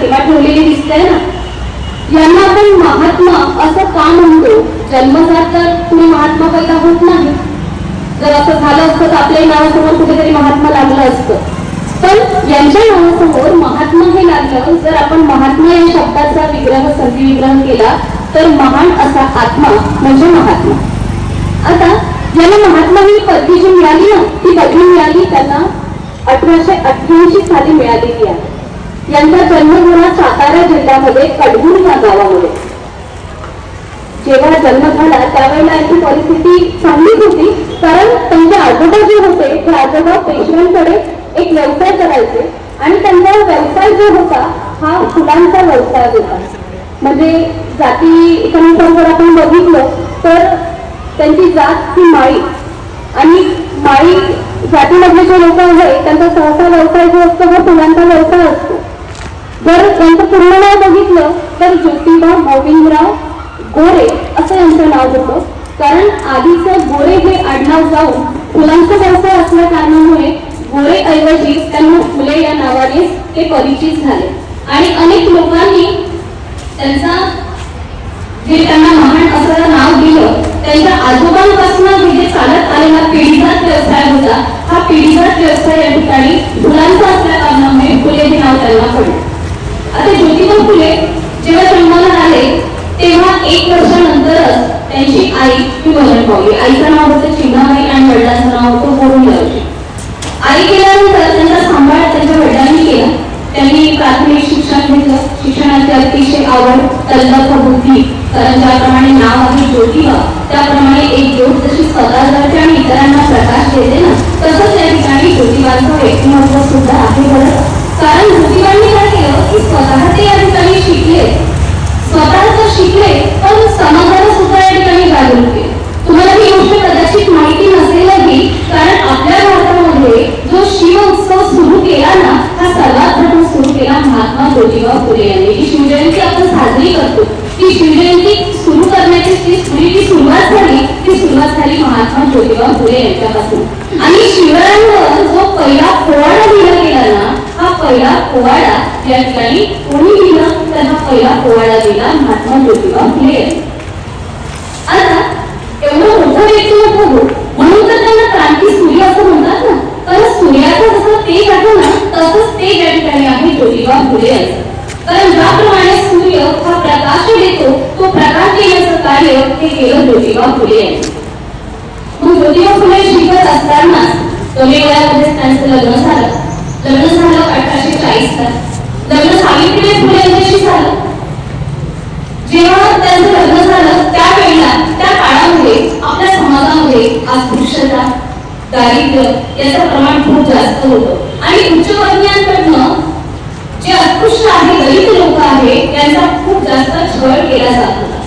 प्रतिमा ठेवलेली दिसते ना, यांना आपण महात्मा असं का म्हणतो? जन्मजात तर कुणी महात्मा पैदा होत नाही. जर असं झालं असतं तर आपल्याही नावासमोर कुठेतरी महात्मा लागलं असतं. पण यांच्या नावासमोर महात्मा हे लागलं. जर आपण महात्मा या शब्दाचा विग्रह संधिविग्रह केला तर महान असा आत्मा म्हणजे महात्मा. आता यांना महात्मा ही पदवी जी मिळाली ना, ती पदवी मिळाली त्यांना 1888 साली मिळालेली आहे. यांचा जन्म झाला सातारा जिल्ह्यामध्ये कडगुण या गावामध्ये. जेव्हा जन्म झाला त्यावेळेला यांची परिस्थिती चांगलीच होती, कारण त्यांचे आजोबा जे होते ते आजोबा पेशव्यांकडे एक व्यवसाय करायचे आणि त्यांचा व्यवसाय जो होता हा फुलांचा व्यवसाय होता. म्हणजे जातीनुसार जर आपण बघितलं तर त्यांची जात ही माळी, आणि माळी जातीमधले जे लोक आहेत त्यांचा सहसा व्यवसाय जो असतो हा फुलांचा व्यवसाय असतो. जर त्यांचं पूर्ण नाव बघितलं तर ज्योतिबा गोविंदराव गोरे असं यांचं नाव होतं. कारण आधीचं गोरे हे आडनाव जाऊन फुलांचा व्यवसाय असल्या कारणामुळे गोरे ऐवजी त्यांना फुले या नावाने ते परिचित झाले. आणि अनेक लोकांनी त्यांना महान असं नाव दिलं. त्यांच्या आजोबांपासून जे चालत आलेला पिढीजात व्यवसाय होता, हा पिढीजात व्यवसाय या ठिकाणी फुलांचा असल्या कारणामुळे फुले हे नाव त्यांना पडले. आता ज्योतिबा फुले जेव्हा जन्माला आले तेव्हा 1 वर्षानंतरच त्यांची आई ही मरण पावली. आईचं नाव होतं चिमणाबाई आणि वडिलांचं नाव होतं गोविंदरावजी. आई गेल्यानंतर त्यांचा सांभाळ त्यांच्या वडिलांनी केला. त्यांनी प्राथमिक शिक्षण घेतलं. शिक्षणाची अतिशय आवड, तल्लख बुद्धी, कारण ज्याप्रमाणे नाव आहे ज्योतिबा त्याप्रमाणे एक ज्योत जशी स्वतः जळते आणि इतरांना प्रकाश देते ना, तसंच या ठिकाणी ज्योतिबांचं व्यक्तिमत्व सुद्धा आहे बरं. कारण ज्योतिबांनी काय केलं की स्वतः ते या ठिकाणी शिकले, स्वतः तर शिकले पण समाजाला सुद्धा या ठिकाणी जागरूक केले. तुम्हाला ही गोष्ट कदाचित माहिती नसेलही, कारण आपल्या भारतामध्ये जो शिव उत्सव सुरू केला ना, हा सर्वात प्रथम सुरू केला महात्मा ज्योतिबा फुले यांनी. जी शिवजयंती आपण साजरी करतो, ती शिवजयंती सुरू करण्याची जी सुरुवात झाली महात्मा ज्योतिबा फुले यांच्यापासून. आणि शिवरायांवर जो पहिला पोवाडा लिहिला गेला ना, हा पहिला पोवाडा या ठिकाणी कोणी लिहिला तर हा पहिला पोवाडा लिहिला महात्मा ज्योतिबा फुले यांनी. आता एवढं मोठं व्यक्तिमत्व हो म्हणून तर त्यांना क्रांती सूर्य असं म्हणतात ना, कारण सूर्याचं जसं तेज आहे ना तसंच तेज या ठिकाणी आहे ज्योतिबा फुले यांचं. कारण ज्याप्रमाणे सूर्य हा प्रकाश देतो, तो प्रकाश देण्याचं कार्य हे केलं ज्योतिबा फुले यांनी. मग ज्योतिबा फुले शिकत असताना कमी वयामध्ये त्यांचं लग्न झालं 1840 ला. लग्न सावित्रीबाई फुले यांच्याशी झालं. जेव्हा त्यांचं लग्न झालं त्यावेळेला त्या काळामध्ये आपल्या समाजामध्ये अस्पृश्यता, दारिद्र्य याचं प्रमाण खूप जास्त होतं आणि उच्चवर्गीयांकडनं जे अस्पृश्य आहे, दलित लोक आहे, यांचा खूप जास्त छळ केला जात होता.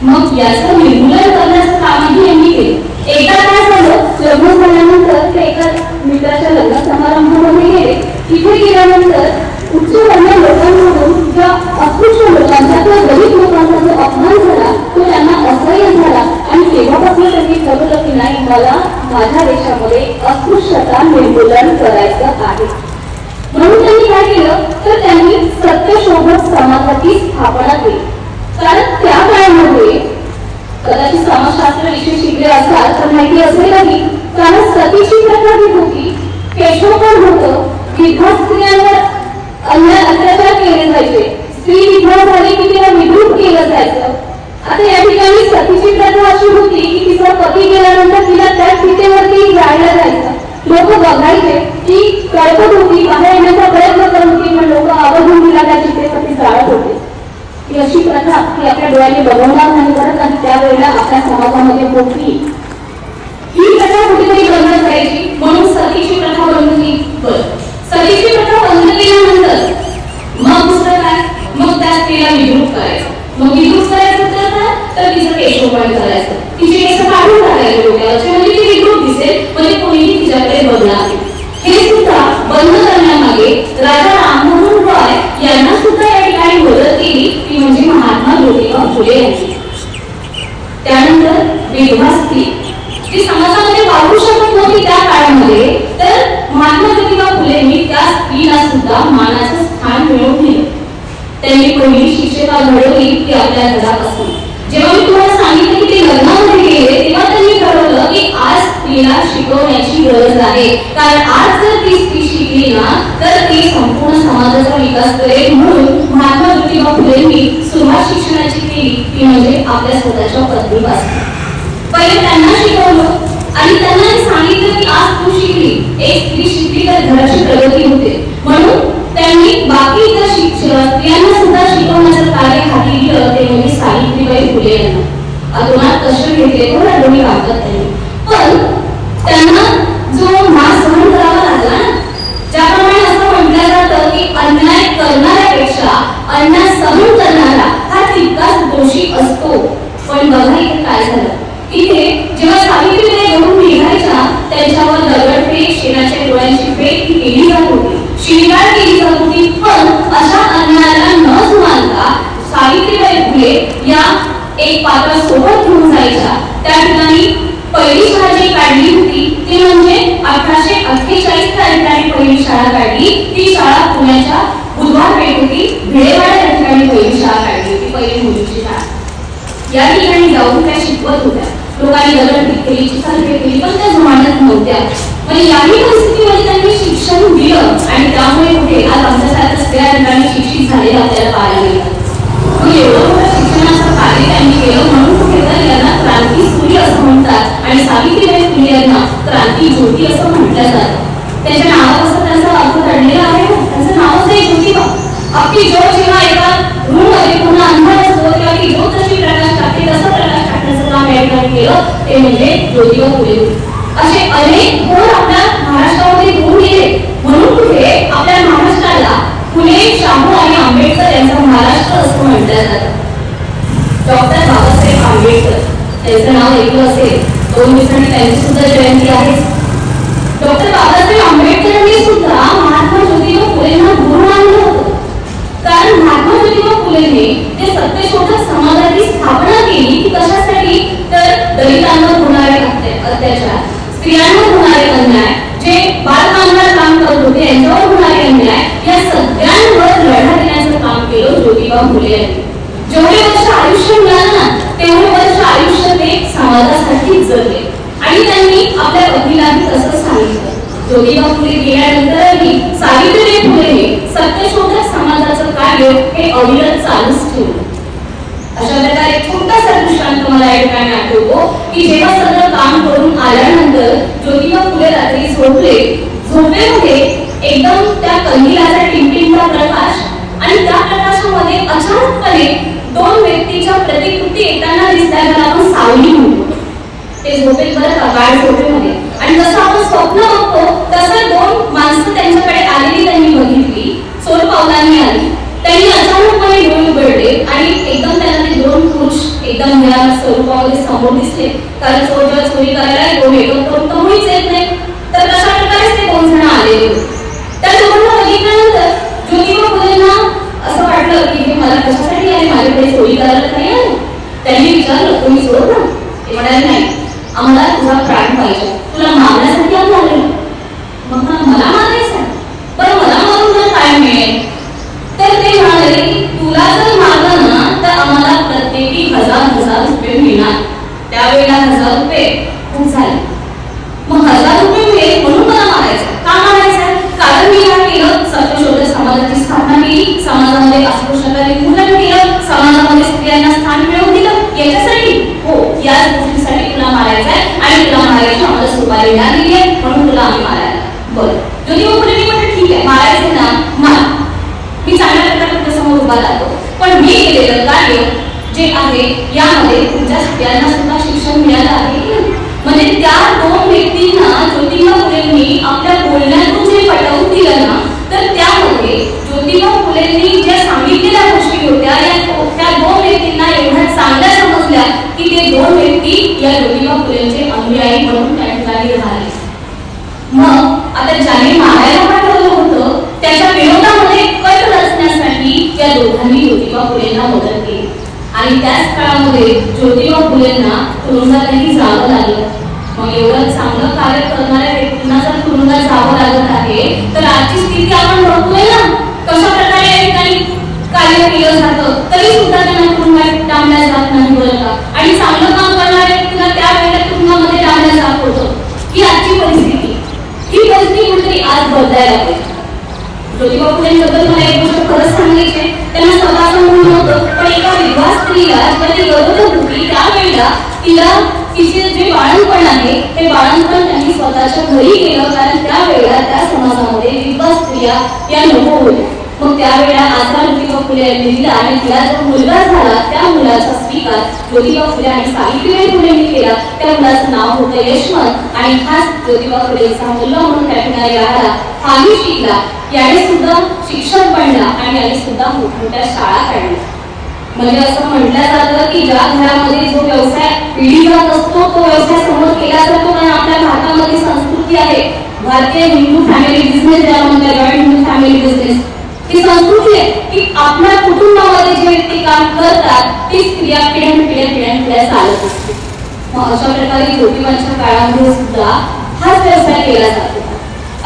मग याचं निर्मूलन करण्याचं कामही यांनी केलं. एकदा काय झालं, लग्न झाल्यानंतर ते एका मित्राच्या लग्न समारंभामध्ये गेले. तिथे गेल्यानंतर उच्चवर्गीय लोकांमधून ज्या अस्पृश्य लोकांचा किंवा दलित लोकांचा जो अपमान झाला तो त्यांना असह्य झाला आणि तेव्हापासून त्यांनी ठरवलं की नाही, मला माझ्या देशामध्ये अस्पृश्यता निर्मूलन करायचं आहे. म्हणून त्यांनी काय केलं तर त्यांनी सत्यशोधक समाजाची स्थापना केली. कारण त्या काळामध्ये कदाचित समाजशास्त्र विषय शिकले असाल तर माहिती असेलही, कारण सतीची प्रथा ही होती, पेशवपण होतं, विधवा स्त्रियांवर अन्याय अत्याचार केले जायचे, स्त्री विधवा झाली की तिला विद्रूप केलं जायचं. आता या ठिकाणी सतीची प्रथा अशी होती की तिचा पती गेल्यानंतर तिला त्याच सीतेवरती जायला जायचं. लोक बघायचे की कळपत होती, बाहेर येण्याचा प्रयत्न करत होती, पण लोक आवर्जून तिला त्या सीतेवरती जाळत होते. ही अशी प्रथा ही आपल्या डोळ्याने बघवणार नाही करत आणि त्यावेळेला आपल्या समाजामध्ये होती. ही प्रथा कुठेतरी बंद करायची म्हणून सतीची प्रथा बंद केली. सतीची प्रथा बंद केल्यानंतर मग दुसरं काय, मग त्या स्त्रीला विद्रूप करायचं. मग विद्रूप करायचं तर तिचं केशोपण करायचं, तिचे केस काढून टाकायचे डोक्यावरचे, म्हणजे ती विद्रूप दिसेल, म्हणजे कोणीही तिच्याकडे बघणार नाही. हे सुद्धा बंद करण्यामागे राजा राममोहन रॉय यांना सुद्धा या ठिकाणी मदत केली, ती म्हणजे महात्मा ज्योतिबा फुले यांची. त्यानंतर विधवा स्त्री जी समाजामध्ये वावरू शकत नव्हती त्या काळामध्ये, तर महात्मा ज्योतिबा फुलेंनी त्या स्त्रीला सुद्धा मानाचं स्थान मिळवून दिलं. त्यांनी पहिली शिक्षिका घडवली ती आपल्या घरापासून. जेव्हा मी तुम्हाला सांगितलं की ते लग्नामध्ये गेले तेव्हा त्यांनी ठरवलं की आज तिला शिकवण्याची गरज आहे, कारण आज जर ती शिकली ना तर ती संपूर्ण समाजाचा विकास करेल. म्हणून महात्मा ज्योतिबा फुलेंनी सुरुवात शिक्षणाची केली ती म्हणजे आपल्या स्वतःच्या पत्नीपासून. पहिले त्यांना शिकवलं आणि त्यांना सांगितलं की आज तू शिकली, एक स्त्री शिकली तर घराची प्रगती होते. म्हणून त्यांनी बाकी इतर स्त्रियांना सुद्धा शिकवण्याचं कार्य हाती घेतलं ते म्हणजे सावित्रीबाई फुले यांना. अतोनात कष्ट घेतले थोडा दोन्ही वागतात त्यांनी, पण त्यांना जो मान सहन करावा लागला ना, ज्याप्रमाणे असं म्हटलं जातं की अन्याय करणाऱ्यापेक्षा अन्याय सहन करणारा हा तितकाच दोषी असतो. पण बघा इथे काय झालं, इथे जेव्हा सावित्रीबाई घडून निघायच्या त्यांच्यावर दगडफेक, शेणाच्या डोळ्यांची फेक ही केली जात होती, शिवीगाळ केली जात होती. पण अशा अन्यायाला न जुमानता सावित्रीबाई फुले या एक पात्रासोबत घेऊन जायच्या. त्या ठिकाणी पहिली शाळा जी काढली होती ती म्हणजे 1848 त्या ठिकाणी पहिली शाळा काढली. ती शाळा पुण्याच्या बुधवार पेठ होती, भिडेवाडा या ठिकाणी पहिली शाळा काढली होती, पहिली मुलींची शाळा. या ठिकाणी जाऊन त्या शिकवत होत्या. लोकांनी दगडफेक केली, चिखलफेक केली, पण त्या जुमानत नव्हत्या. म्हणजे याही परिस्थितीमध्ये त्यांनी शिक्षण दिलं आणि त्यामुळे कुठे आज आमच्यासारख्या स्त्रिया ठिकाणी शिक्षित झालेल्या आपल्याला पाहायला मिळतात. एवढं मोठं शिक्षणाचं कार्य त्यांनी केलं म्हणून कुठेतरी यांना क्रांती सूर्य असं म्हणतात आणि सावित्रीबाई फुले यांना क्रांती ज्योती असं म्हटलं जातं. त्याच्या नावापासून त्यांचा अर्थ दडलेला आहे. त्यांचं नावच आहे ज्योतिबा. आपली ज्योत जेव्हा एका रूममध्ये पुन्हा अंधार असतो तेव्हा ती ज्योत जशी प्रकाश टाकते तसं प्रकाश टाकण्याचं काम या ठिकाणी केलं ते म्हणजे ज्योतिबा फुले. असे अनेक गुण आपल्या महाराष्ट्रामध्ये होऊन गेले म्हणून कुठे आपल्या महाराष्ट्राला फुले, शाहू आणि आंबेडकर यांचा महाराष्ट्र असं म्हटलं जातं. डॉक्टर बाबासाहेब आंबेडकर त्यांचं नाव ऐकलं असेल, 2 दिवसांनी त्यांची सुद्धा जयंती आहे. डॉक्टर बाबासाहेब आंबेडकरांनी सुद्धा महात्मा ज्योतिबा फुलेंना गुरु मानलं होतं, कारण महात्मा ज्योतिबा फुलेंनी जे सत्यशोधक समाजाची स्थापना केली ती कशासाठी, तर दलितांवर होणारे अत्याचार, स्त्रियांवर होणारे अन्याय, जे बालकामगार काम करत होते यांच्यावर होणारे अन्याय, या सगळ्यांवर लढा देण्याचं काम केलं ज्योतिबा फुले यांनी. जेवढे वर्ष आयुष्य मिळालं ना तेवढे वर्ष आयुष्य ते समाजासाठी जगले आणि त्यांनी आपल्या पत्नीलाही तसंच सांगितलं. ज्योतिबा फुले गेल्यानंतरही सावित्रीबाई फुलेने सत्यशोधक समाजाचं कार्य हे अविरत चालूच ठेवलं. अशा प्रकारे छोटासा दृष्टांत मला या ठिकाणी आठवतो की जेव्हा सगळं काम करून आल्यानंतर ज्योतिबा फुले रात्री झोपले. झोपेमध्ये एकदम त्या कंदिलाचा टिमटिमचा प्रकाश आणि त्या प्रकाशामध्ये अचानकपणे 2 व्यक्तीच्या प्रतिकृती येताना दिसल्या, ज्याला आपण सावली म्हणतो. ते झोपेत बरं का, गाढ झोपेमध्ये, आणि जसं आपण स्वप्न बघतो तसं 2 माणसं त्यांच्याकडे आलेली त्यांनी बघितली. चोर पावलांनी आली. त्यांनी अचानकपणे डोळे उघडले आणि एकदम त्यांना ते 2 पुरुष एकदम निराळ स्वरूपामध्ये समोर दिसले. कारण चोर जेव्हा चोरी करायला 2 मेकअप करून तर मुळीच येत नाही, तर तशा प्रकारे ते 2 जण आलेले होते. त्या दोघांना बघितल्यानंतर ज्योतिबा फुलेंना असं वाटलं की हे मला कशासाठी आले, माझ्याकडे चोरी करायला नाही आले. त्यांनी विचारलं, तुम्ही चोर ना? ते म्हणाले, नाही, आम्हाला तुझा प्राण पाहिजे, तुला मारण्यासाठी आम्ही आलेलो. मग मला मारायचं, बरं मला मारून तुला काय मिळेल? तर ते म्हणाले की तुला जर मारलं ना तर आम्हाला प्रत्येकी 1000 रुपये मिळणार. त्यावेळेला 1000 रुपये खूप झाले. मग 1000 रुपये मिळेल म्हणून मला मारायचं. का मारायचं? कारण मी काय केलं, सत्यशोधक समाजाची स्थापना केली, समाजामध्ये अस्पृश्यता निर्मूलन केलं, समाजामध्ये स्त्रियांना स्थान मिळवून दिलं. याच्यासाठी, हो, याच गोष्टीसाठी तुला मारायचं आहे आणि तुला मारायची आम्हाला सुपारी मिळालेली आहे म्हणून तुला आम्ही मारायला. बरं, ज्योतिबा फुलेंनी म्हटलं ठीक आहे, मारायचं ना मार, मी चांगल्या प्रकारे तुझ्यासमोर उभा राहतो, पण मी केलेलं कार्य जे आहे यामध्ये तुमच्या स्त्रियांना सुद्धा शिक्षण मिळालं आहे. म्हणजे त्या 2 व्यक्तींना ज्योतिबा फुलेंनी आपल्या बोलण्यातून जे पटवून दिलं ना, तर त्यामध्ये ज्योतिबा फुलेंनी ज्या सांगितलेल्या गोष्टी होत्या त्या 2 व्यक्तींना एवढ्या चांगल्या समजल्या की ते 2 व्यक्ती या ज्योतिबा फुलेंचे अनुयायी म्हणून त्या ठिकाणी राहिले. मग आता ज्याने मारायला पाठवलं होतं त्याच्या विरोधामध्ये कट रचण्यासाठी या दोघांनी ज्योतिबा फुलेंना मदत केली आणि त्याच काळामध्ये ज्योतिबा फुलेंना तुरुंगातही जावं लागलं. मग एवढं चांगलं कार्य करणाऱ्या व्यक्तींना जर तुरुंगात जावं लागत आहे तर आजची स्थिती आपण बघतोय ना कशा प्रकारे या ठिकाणी कार्य ज्योतिबा फुलेंबद्दल मला एक गोष्ट खरंच सांगायची, त्यांना स्वतःचं मूल नव्हतं, पण एका विधवा स्त्रीला जेव्हा ती गरोदर होती त्यावेळेला तिला तिचे जे बाळंतपण आहे ते बाळंतपण त्यांनी स्वतःच्या घरी केलं, कारण त्यावेळेला त्या समाजामध्ये विधवा स्त्रिया या नको होत्या. मग त्यावेळेला आजकाल ज्योतिबा फुले यांनी दिला आणि तिला जो मुलगा झाला त्या मुलाचा स्वीकार ज्योतिबा फुले आणि सावित्रीबाई फुलेंनी केला. त्या मुलाचं नाव होतं यशवंत आणि हाच ज्योतिबा फुलेंचा मुलगा म्हणून त्या ठिकाणी राहिला, हाही शिकला, याने सुद्धा शिक्षक बनला आणि याने सुद्धा मोठमोठ्या शाळा काढल्या. म्हणजे असं म्हटलं जातं की ज्या घरामध्ये जो व्यवसाय पिढी जात असतो तो व्यवसाय समोर केला जातो, कारण आपल्या भारतामध्ये संस्कृती आहे भारतीय हिंदू फॅमिली बिझनेस, ज्याला म्हणतात जॉईंट हिंदू फॅमिली बिझनेस, ही संस्कृती आहे की आपल्या कुटुंबामध्ये जे व्यक्ती काम करतात तीच क्रिया पिढ्यान चालत असते. मग अशा प्रकारे ज्योतिबांच्या काळामध्ये सुद्धा हाच व्यवसाय केला जातो.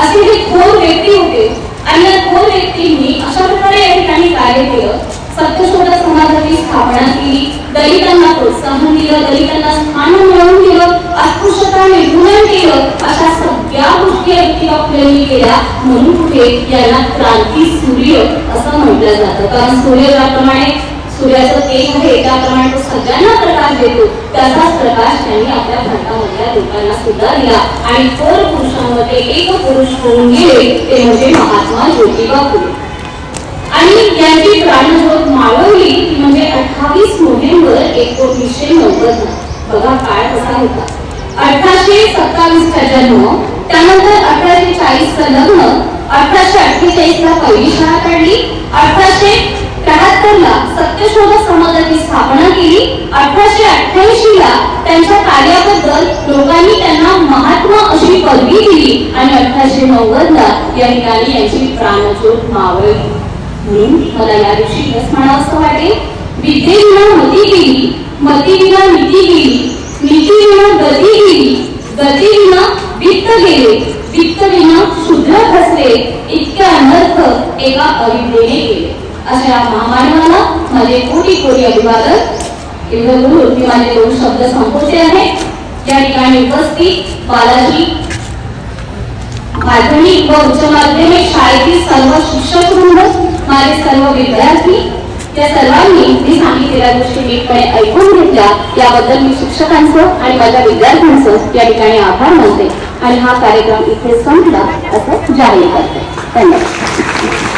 असे हे थोर व्यक्ती होते आणि या थोर व्यक्तींनी अशा प्रकारे या ठिकाणी कार्य केलं. सत्यशोधक समाजाची स्थापना केली, दलितांना प्रोत्साहन दिलं, दलितांना स्थान मिळवून दिलं, अस्पृश्यता निर्मूलन केलं. अशा सगळ्या गोष्टी ज्योतिबा फुलेंनी केल्या. म्हणून कुठे यांना क्रांती सूर्य असं म्हटलं जातं, कारण सूर्य ज्याप्रमाणे सूर्याचं तेज आहे त्याप्रमाणे तो सगळ्यांना प्रकाश देतो, त्याचाच प्रकाश त्यांनी आपल्या भारतामधल्या लोकांना सुद्धा दिला. आणि थोर पुरुषांमध्ये एक पुरुष होऊन गेले ते म्हणजे महात्मा ज्योतिबा फुले. आणि यांची प्राणज्योत मावळली ती म्हणजे 28 नोव्हेंबर 1990. बघा काळ कसा होता. 1827 चा जन्म, त्यानंतर 1840 चं लग्न, 1848 ला पहिली शाळा काढली, 1873 ला सत्यशोधक समाजाची स्थापना केली, 1888 ला त्यांच्या कार्याबद्दल लोकांनी त्यांना महात्मा अशी पदवी दिली आणि 1890 ला या ठिकाणी यांची प्राणज्योत मावळली. म्हणून मला या दिवशी हेच म्हणावं असं वाटेल, विद्येविना मती गेली, मतीविना नीती गेली, नीतीविना गती गेली, गतीविना वित्त गेले, वित्तविना शूद्र खचले, इतके अनर्थ एका अविद्येने गेले. अशा महामानवाला माझे कोटी कोटी अभिवादन. एवढं बोलून मी माझे 2 शब्द संपवते आहे. या ठिकाणी उपस्थित बालाजी माध्यमिक व उच्च माध्यमिक शाळेतील सर्व शिक्षक वृंद, माझे सर्व विद्यार्थी, या सर्वांनी मी सांगितलेल्या गोष्टी नीटपणे ऐकून घेतल्या याबद्दल मी शिक्षकांचं आणि माझ्या विद्यार्थ्यांचं या ठिकाणी आभार मानते आणि हा कार्यक्रम इथे संपला असं जाहीर करते. धन्यवाद.